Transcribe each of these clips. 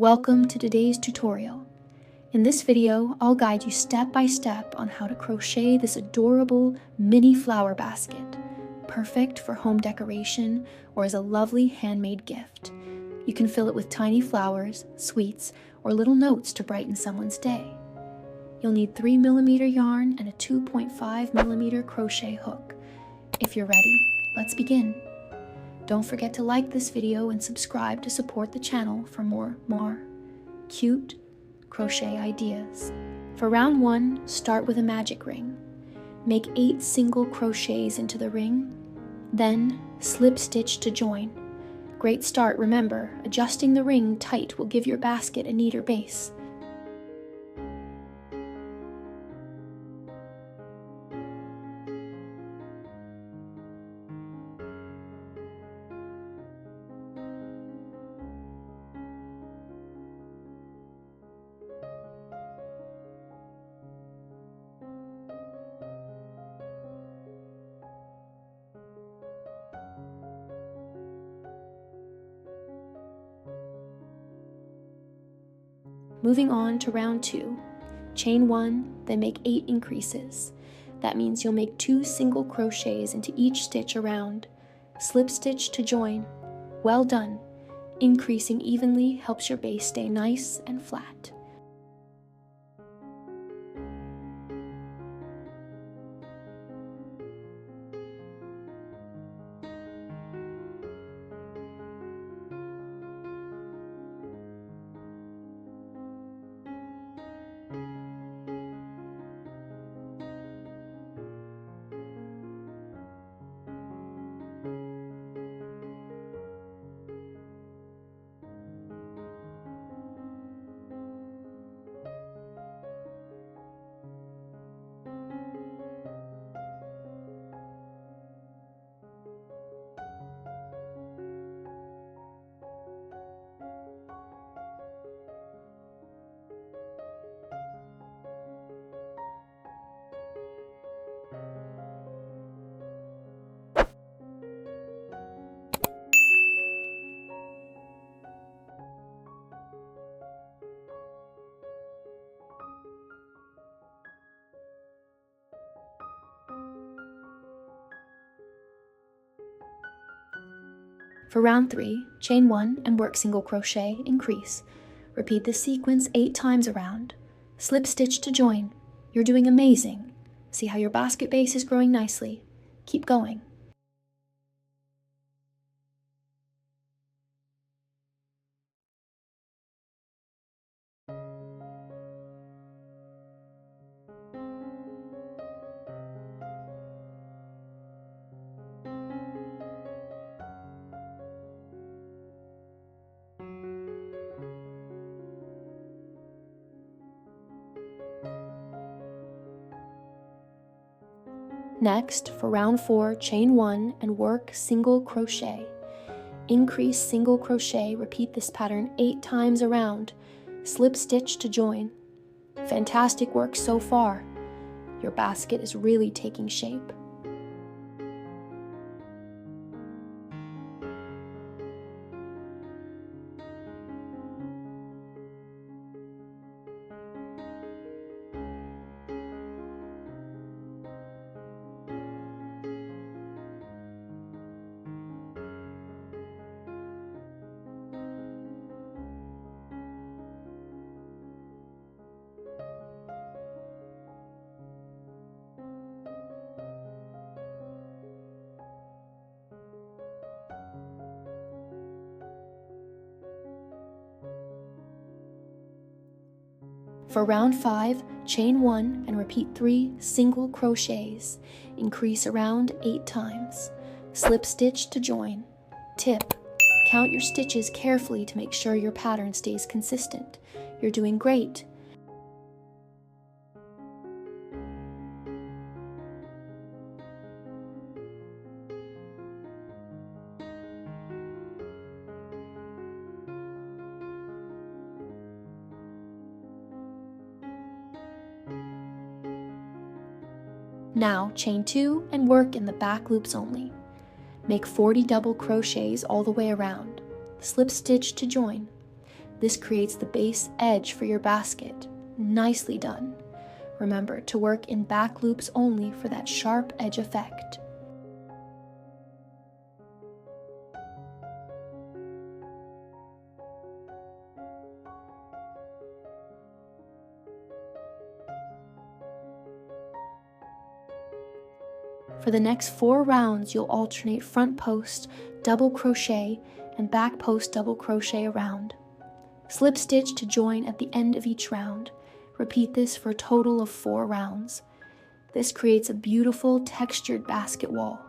Welcome to today's tutorial. In this video, I'll guide you step by step on how to crochet this adorable mini flower basket, perfect for home decoration or as a lovely handmade gift. You can fill it with tiny flowers, sweets, or little notes to brighten someone's day. You'll need 3mm yarn and a 2.5mm crochet hook. If you're ready, let's begin. Don't forget to like this video and subscribe to support the channel for more cute crochet ideas. For round 1, start with a magic ring. Make 8 single crochets into the ring, then slip stitch to join. Great start, remember, adjusting the ring tight will give your basket a neater base. Moving on to round 2, chain 1, then make 8 increases. That means you'll make 2 single crochets into each stitch around. Slip stitch to join. Well done. Increasing evenly helps your base stay nice and flat. For round 3, chain 1 and work single crochet, increase. Repeat this sequence 8 times around. Slip stitch to join. You're doing amazing. See how your basket base is growing nicely. Keep going. Next, for round 4, chain 1 and work single crochet. Increase single crochet, repeat this pattern 8 times around. Slip stitch to join. Fantastic work so far. Your basket is really taking shape. For round 5, chain 1 and repeat 3 single crochets. Increase around 8 times. Slip stitch to join. Tip: count your stitches carefully to make sure your pattern stays consistent. You're doing great. Now chain 2 and work in the back loops only. Make 40 double crochets all the way around. Slip stitch to join. This creates the base edge for your basket. Nicely done. Remember to work in back loops only for that sharp edge effect. For the next 4 rounds, you'll alternate front post, double crochet, and back post double crochet around. Slip stitch to join at the end of each round. Repeat this for a total of 4 rounds. This creates a beautiful textured basket wall.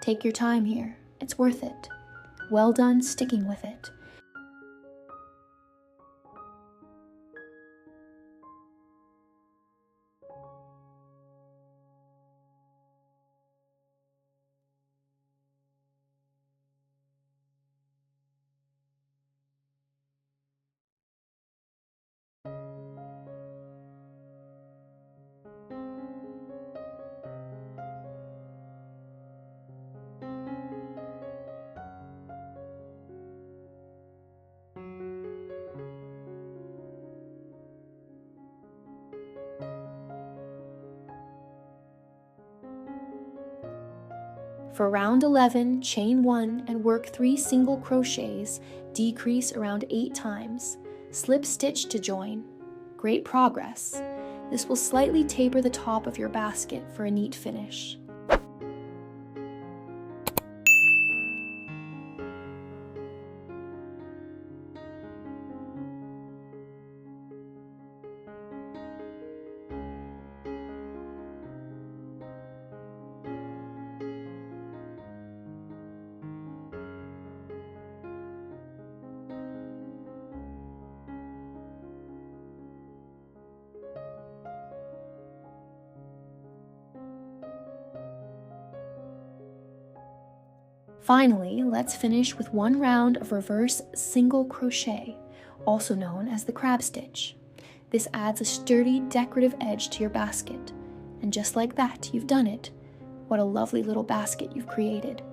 Take your time here, it's worth it. Well done sticking with it. For round 11, chain 1 and work 3 single crochets, decrease around 8 times. Slip stitch to join. Great progress. This will slightly taper the top of your basket for a neat finish. Finally, let's finish with 1 round of reverse single crochet, also known as the crab stitch. This adds a sturdy decorative edge to your basket. And just like that, you've done it. What a lovely little basket you've created.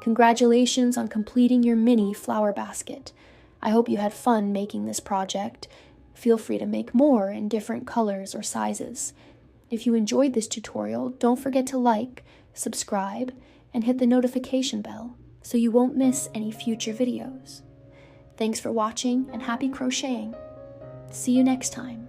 Congratulations on completing your mini flower basket. I hope you had fun making this project. Feel free to make more in different colors or sizes. If you enjoyed this tutorial, don't forget to like, subscribe, and hit the notification bell so you won't miss any future videos. Thanks for watching and happy crocheting. See you next time.